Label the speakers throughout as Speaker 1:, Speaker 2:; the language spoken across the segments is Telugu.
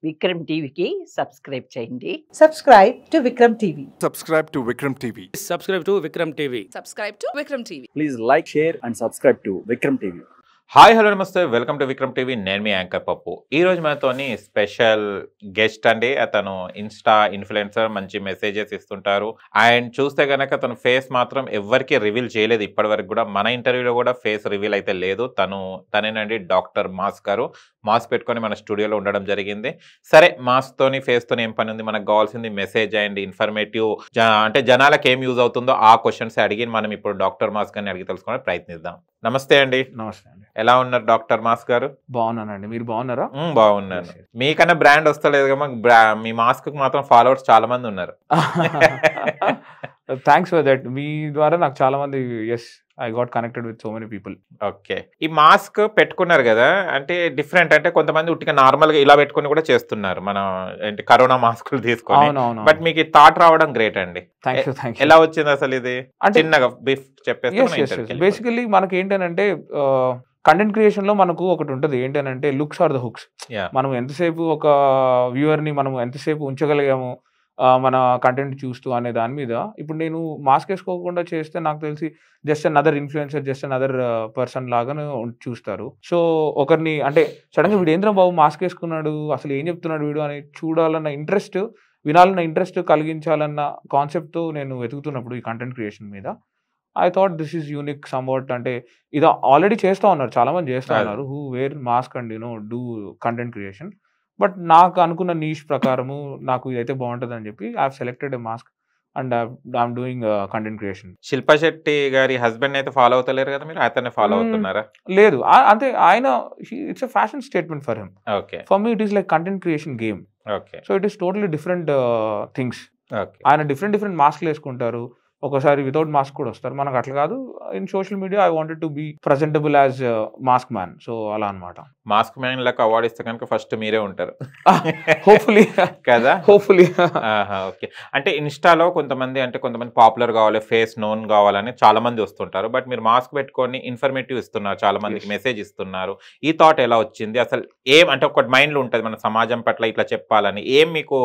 Speaker 1: విక్రమ్ టీవీకి సబ్స్క్రైబ్ చేయండి.
Speaker 2: Subscribe to Vikram TV.
Speaker 3: Subscribe to Vikram TV.
Speaker 4: Subscribe to Vikram TV.
Speaker 5: Subscribe to Vikram TV.
Speaker 6: Please like, share and subscribe to Vikram TV.
Speaker 7: Hi hello నమస్తే, వెల్కమ్ టు విక్రమ్ టీవీ. నేను మీ యాంకర్ పప్పు. ఈరోజు మనతోని స్పెషల్ గెస్ట్ అండి. అతను ఇన్స్టా ఇన్ఫ్లుయెన్సర్, మంచి మెసేజెస్ ఇస్తుంటారు. అండ్ చూస్తే కనుక తన ఫేస్ మాత్రం ఎవరికి రివీల్ చేయలేదు ఇప్పటి వరకు కూడా. మన ఇంటర్వ్యూలో కూడా ఫేస్ రివీల్ అయితే లేదు. తనేనండి డాక్టర్ మాస్ గారు. మాస్క్ పెట్టుకొని మన స్టూడియోలో ఉండడం జరిగింది. సరే, మాస్క్తోని ఫేస్తోని ఏం పని ఉంది, మనకు కావాల్సింది మెసేజ్ అండ్ ఇన్ఫర్మేటివ్, అంటే జనాలకు ఏం యూజ్ అవుతుందో ఆ క్వశ్చన్స్ అడిగి మనం ఇప్పుడు డాక్టర్ మాస్ గారిని అడిగి తెలుసుకోవడానికి ప్రయత్నిద్దాం. నమస్తే అండి.
Speaker 4: నమస్తే అండి.
Speaker 7: ఎలా ఉన్నారు డాక్టర్ మాస్ గారు?
Speaker 4: బాగున్నానండి, మీరు బాగున్నారా?
Speaker 7: బాగున్నాను. మీకన్నా బ్రాండ్ వస్తలేదు కదా, మీ మాస్క్ కు మాత్రం ఫాలోవర్స్ చాలా మంది ఉన్నారు.
Speaker 4: Thanks for that. మీ ద్వారా నాకు చాలా మంది, yes, I got connected with so many people.
Speaker 7: Okay, ఈ మాస్క్ పెట్టుకున్నారు కదా, అంటే డిఫరెంట్, అంటే కొంతమంది ఉట్టిగా నార్మల్ గా ఇలా పెట్టుకుని కూడా చేస్తున్నారు, మన ఏంటి కరోనా మాస్కులు తీసుకొని. బట్ మీకు ఈ థాట్ రావడం గ్రేట్ అండి. ఎలా వచ్చింది అసలు ఇది? చిన్నగా బిఫ్ చెప్పేసి.
Speaker 4: బేసికల్లీ మనకి ఏంటంటే కంటెంట్ క్రియేషన్ లో మనకు ఒకటి ఉంటుంది, ఏంటంటే లుక్స్ ఆర్ ద హుక్స్. మనం ఎంతసేపు ఒక వ్యూవర్ ని మనం ఎంతసేపు ఉంచగలిగాము మన కంటెంట్ చూస్తూ అనే దాని మీద. ఇప్పుడు నేను మాస్క్ వేసుకోకుండా చేస్తే నాకు తెలిసి just another influencer, just another person లాగానే చూస్తారు. సో ఒకరిని అంటే సడన్ గా వీడు ఏంద్ర బాబు మాస్క్ వేసుకున్నాడు, అసలు ఏం చెప్తున్నాడు వీడు అని చూడాలన్న ఇంట్రెస్ట్, వినాలన్న ఇంట్రెస్ట్ కలిగించాలన్న కాన్సెప్ట్తో నేను వెతుకుతున్నప్పుడు ఈ కంటెంట్ క్రియేషన్ మీద I thought this is unique somewhat. అంటే ఇది ఆల్రెడీ చేస్తూ ఉన్నారు, చాలా మంది చేస్తూ ఉన్నారు, who wear mask and do content creation. But నాకు అనుకున్న నీష్ ప్రకారము నాకు ఇదైతే బాగుంటుంది అని చెప్పి I have selected a mask and I'm doing content creation.
Speaker 7: Shilpa Shetty గారి హస్బెండ్ అయితే ఫాలో అవుతలేరు కదా మీరు? అతనే ఫాలో అవుతున్నారా?
Speaker 4: లేదు, అంటే ఆయన it's a fashion statement for him.
Speaker 7: Okay,
Speaker 4: for me it is like content creation game.
Speaker 7: Okay,
Speaker 4: so it is totally different things.
Speaker 7: Okay,
Speaker 4: ఆయన డిఫరెంట్ మాస్క్లు వేసుకుంటారు, ఒకసారి వితౌట్ మాస్క్ కూడా వస్తారు. మనకు అట్లా కాదు. In social media I wanted to be presentable as mask man. So అలా అనమాట.
Speaker 7: మాస్క్ మ్యాన్ లకు అవార్డు ఇస్తే కనుక ఫస్ట్ మీరే ఉంటారు.
Speaker 4: హోప్ఫుల్లీ
Speaker 7: కదా,
Speaker 4: హోప్ఫుల్లీ.
Speaker 7: ఓకే, అంటే ఇన్స్టాలో కొంతమంది పాపులర్ కావాలి, ఫేస్ నోన్ కావాలని చాలా మంది వస్తుంటారు. బట్ మీరు మాస్క్ పెట్టుకొని ఇన్ఫర్మేటివ్ ఇస్తున్నారు, చాలా మందికి మెసేజ్ ఇస్తున్నారు. ఈ థాట్ ఎలా వచ్చింది అసలు? ఏం అంటే ఒకటి మైండ్ లో ఉంటుంది మన సమాజం పట్ల ఇట్లా చెప్పాలని, ఏం మీకు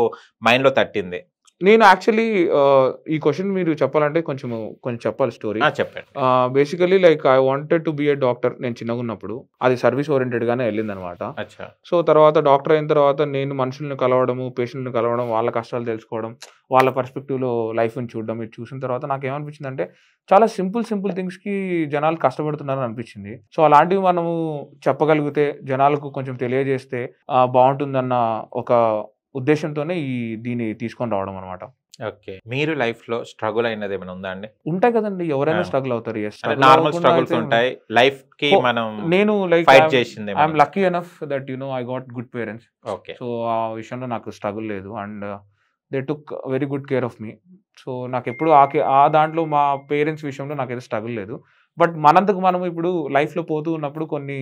Speaker 7: మైండ్ లో తట్టింది?
Speaker 4: నేను యాక్చువల్లీ ఈ క్వశ్చన్ మీరు చెప్పాలంటే కొంచెం చెప్పాలి స్టోరీ.
Speaker 7: చెప్పండి.
Speaker 4: Basically like I wanted to be A doctor. నేను చిన్నగా ఉన్నప్పుడు అది సర్వీస్ ఓరియంటెడ్ గానే వెళ్ళింది అనమాట. సో తర్వాత డాక్టర్ అయిన తర్వాత నేను మనుషుల్ని కలవడము, పేషెంట్ని కలవడం, వాళ్ళ కష్టాలు తెలుసుకోవడం, వాళ్ళ పర్స్పెక్టివ్ లో లైఫ్ని చూడడం, ఇది చూసిన తర్వాత నాకు ఏమనిపించింది అంటే చాలా సింపుల్ థింగ్స్ కి జనాలు కష్టపడుతున్నారని అనిపించింది. సో అలాంటివి మనము చెప్పగలిగితే, జనాలకు కొంచెం తెలియజేస్తే బాగుంటుందన్న ఒక ఉద్దేశంతోనే దీన్ని తీసుకొని రావడం అనమాట.
Speaker 7: ఓకే, మీరు లైఫ్ లో స్ట్రగుల్ అయినది ఏమైనా ఉందా అండి?
Speaker 4: ఉంటాయి కదండి, ఎవరైనా స్ట్రగుల్ అవుతారు.
Speaker 7: నార్మల్ స్ట్రగుల్స్ ఉంటాయి లైఫ్ కి.
Speaker 4: నేను లైక్
Speaker 7: ఫైట్ చేసింది,
Speaker 4: I'm lucky enough that I got good parents.
Speaker 7: Okay,
Speaker 4: so ఆ విషయంలో నాకు స్ట్రగుల్ లేదు and they took very good care of me. So నాకు ఎప్పుడు ఆ దాంట్లో మా పేరెంట్స్ విషయంలో నాకైతే స్ట్రగుల్ లేదు. బట్ మనంతకు మనం ఇప్పుడు లైఫ్ లో పోతూ ఉన్నప్పుడు కొన్ని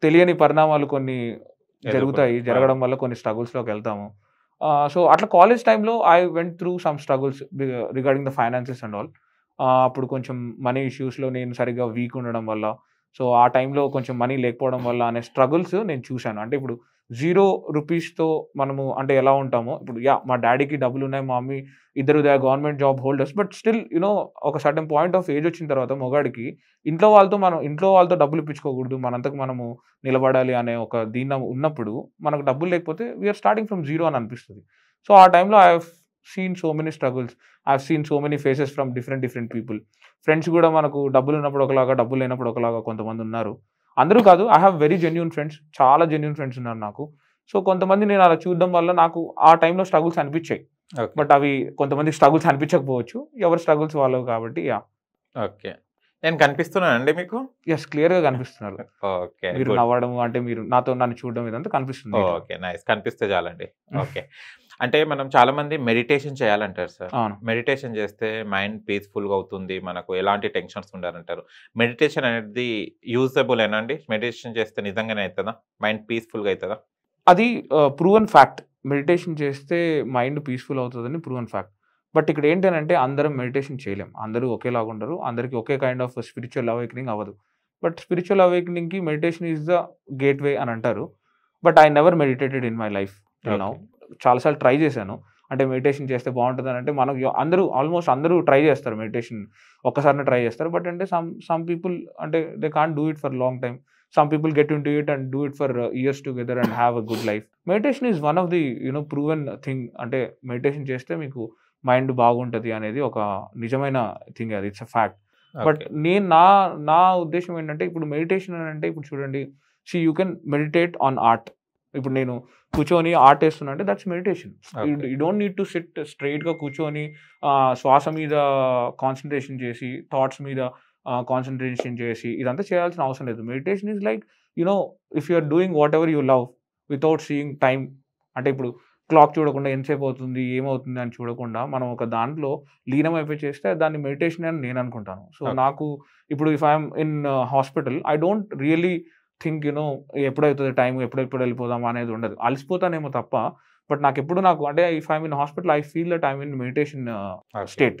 Speaker 4: తెలియని పరిణామాలు కొన్ని జరగడం వల్ల కొన్ని స్ట్రగుల్స్లోకి వెళ్తాము. సో అట్లా కాలేజ్ టైంలో I went through some struggles regarding the finances and all. అప్పుడు కొంచెం మనీ ఇష్యూస్లో నేను సరిగ్గా వీక్ ఉండడం వల్ల, సో ఆ టైంలో కొంచెం మనీ లేకపోవడం వల్ల అనే స్ట్రగుల్స్ నేను చూశాను. అంటే ఇప్పుడు 0 రూపీస్తో మనము అంటే ఎలా ఉంటామో, ఇప్పుడు మా డాడీకి డబ్బులు ఉన్నాయి, మా మమ్మీ ఇద్దరు government job holders, but still ఒక సర్టన్ పాయింట్ ఆఫ్ ఏజ్ వచ్చిన తర్వాత మొగాడికి ఇంట్లో వాళ్ళతో డబ్బులు ఇప్పించుకోకూడదు, మనంతకు మనము నిలబడాలి అనే ఒక దీన్ని ఉన్నప్పుడు మనకు డబ్బులు లేకపోతే వీఆర్ స్టార్టింగ్ ఫ్రమ్ 0 అని అనిపిస్తుంది. సో ఆ టైంలో I have seen so many struggles, I have seen so many faces from different people. Friends కూడా మనకు డబ్బులు ఉన్నప్పుడు ఒకలాగా, డబ్బులు లేనప్పుడు ఒకలాగా కొంతమంది ఉన్నారు. అందరూ కాదు, I have very genuine friends, చాలా జెన్యూన్ ఫ్రెండ్స్ ఉన్నారు నాకు. సో కొంతమంది నేను అలా చూడడం వల్ల నాకు ఆ టైంలో స్ట్రగుల్స్ అనిపించాయి. బట్ అవి కొంతమంది స్ట్రగుల్స్ అనిపించకపోవచ్చు, ఎవరి స్ట్రగుల్స్ వాళ్ళవి కాబట్టి.
Speaker 7: ఓకే, నేను కనిపిస్తున్నాను అండి మీకు?
Speaker 4: ఎస్, క్లియర్ గా కనిపిస్తున్నారు.
Speaker 7: ఓకే,
Speaker 4: మీరు నవ్వడం అంటే మీరు నన్ను చూడడం ఇదంతా కనిపిస్తుంది.
Speaker 7: ఓకే, నైస్, కనిపిస్తే చాలండి. ఓకే, అంటే మనం చాలా మంది మెడిటేషన్ చేయాలంటారు సార్. మెడిటేషన్ చేస్తే మైండ్ పీస్ఫుల్ గా అవుతుంది, మనకు ఎలాంటి టెన్షన్స్ ఉండాలంటారు. మెడిటేషన్ అనేది యూజబుల్ ఏనా అండి? మెడిటేషన్ చేస్తే నిజంగానే అవుతుందా, మైండ్ పీస్ఫుల్ గా అవుతుందా?
Speaker 4: అది ప్రూవెన్ ఫ్యాక్ట్. మెడిటేషన్ చేస్తే మైండ్ పీస్ఫుల్ అవుతుందని ప్రూవెన్ ఫ్యాక్ట్. బట్ ఇక్కడ ఏంటంటే అందరం మెడిటేషన్ చేయలేం, అందరూ ఒకేలాగా ఉండరు, అందరికీ ఒకే కైండ్ ఆఫ్ స్పిరిచువల్ అవేకనింగ్ అవ్వదు. బట్ స్పిరిచువల్ అవేకనింగ్కి మెడిటేషన్ ఈజ్ ద గేట్వే అని అంటారు. But I never meditated in my life till now. చాలాసార్లు ట్రై చేశాను, అంటే మెడిటేషన్ చేస్తే బాగుంటుంది అని. అంటే మనకు ఆల్మోస్ట్ అందరూ ట్రై చేస్తారు మెడిటేషన్, ఒక్కసారినే ట్రై చేస్తారు. బట్ అంటే సమ్ పీపుల్ అంటే they can't do it for long time. Some people get in to it and do it for years together and have a good life. Meditation is one of the proven thing. అంటే మెడిటేషన్ చేస్తే మీకు మైండ్ బాగుంటుంది అనేది ఒక నిజమైన థింగ్, అది ఇట్స్ అ ఫ్యాక్ట్. బట్ నేను నా ఉద్దేశం ఏంటంటే, ఇప్పుడు మెడిటేషన్ అని అంటే ఇప్పుడు చూడండి, you can meditate on art. ఇప్పుడు నేను కూర్చొని ఆర్ట్ వేస్తున్నా అంటే that's meditation. You don't need to SIT స్ట్రైట్గా కూర్చొని శ్వాస మీద కాన్సన్ట్రేషన్ చేసి, థాట్స్ మీద కాన్సన్ట్రేషన్ చేసి ఇదంతా చేయాల్సిన అవసరం లేదు. Meditation is like if you are doing whatever you love without seeing time. అంటే ఇప్పుడు క్లాక్ చూడకుండా ఎంతసేపు అవుతుంది, ఏమవుతుంది అని చూడకుండా మనం ఒక దాంట్లో లీనమైపోయి చేస్తే దాన్ని మెడిటేషన్ అని నేను అనుకుంటాను. సో నాకు ఇప్పుడు if I'm in hospital, I don't really think ఎప్పుడవుతుంది టైం, ఎప్పుడు వెళ్ళిపోదాం అనేది ఉండదు. అలసిపోతానేమో తప్ప. బట్ నాకు అంటే if I'm in hospital, I feel that I'm in meditation state.